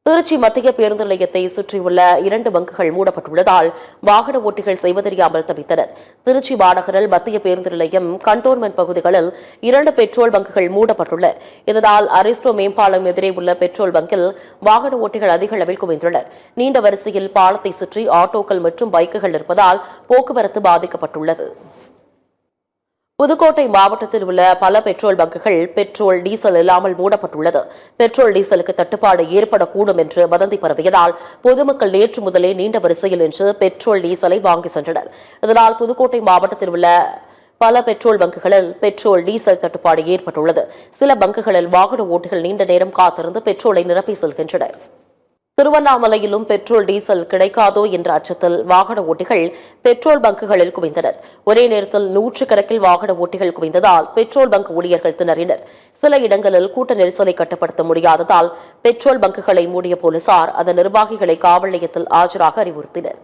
திருச்சி மத்திய பேருந்து நிலையத்தை சுற்றியுள்ள 2 பங்குகள் மூடப்பட்டுள்ளதால் வாகன ஓட்டிகள் செய்வதறியாமல் தவித்தனர். திருச்சி மாநகரில் மத்திய பேருந்து நிலையம், கண்டோன்மென்ட் பகுதிகளில் 2 பெட்ரோல் பங்குகள் மூடப்பட்டுள்ளன. இதனால் அரிஸ்டோ மேம்பாலம் எதிரே உள்ள பெட்ரோல் பங்கில் வாகன ஓட்டிகள் அதிக அளவில் குவிந்துள்ளனர். நீண்ட வரிசையில் பாலத்தை சுற்றி ஆட்டோக்கள் மற்றும் பைக்குகள் இருப்பதால் போக்குவரத்து பாதிக்கப்பட்டுள்ளது. புதுக்கோட்டை மாவட்டத்தில் உள்ள பல பெட்ரோல் பங்குகள் பெட்ரோல், டீசல் இல்லாமல் மூடப்பட்டுள்ளது. பெட்ரோல், டீசலுக்கு தட்டுப்பாடு ஏற்படக்கூடும் என்று வதந்தி பரவியதால் பொதுமக்கள் நேற்று முதலே நீண்ட வரிசையில் நின்று பெட்ரோல், டீசலை வாங்கி சென்றனர். இதனால் புதுக்கோட்டை மாவட்டத்தில் உள்ள பல பெட்ரோல் பங்குகளில் பெட்ரோல், டீசல் தட்டுப்பாடு ஏற்பட்டுள்ளது. சில பங்குகளில் வாகன ஓட்டிகள் நீண்ட நேரம் காத்திருந்து பெட்ரோலை நிரப்பி செல்கின்றனர். திருவண்ணாமலையிலும் பெட்ரோல், டீசல் கிடைக்காதோ என்ற அச்சத்தில் வாகன ஓட்டிகள் பெட்ரோல் பங்குகளில் குவிந்தனர். ஒரே நேரத்தில் 100 கணக்கில் வாகன ஓட்டிகள் குவிந்ததால் பெட்ரோல் பங்க் ஊழியர்கள் திணறினர். சில இடங்களில் கூட்ட நெரிசலை கட்டுப்படுத்த முடியாததால் பெட்ரோல் பங்குகளை மூடிய போலீசார் அதன் நிர்வாகிகளை காவல் நிலையத்தில் ஆஜராக அறிவுறுத்தினர்.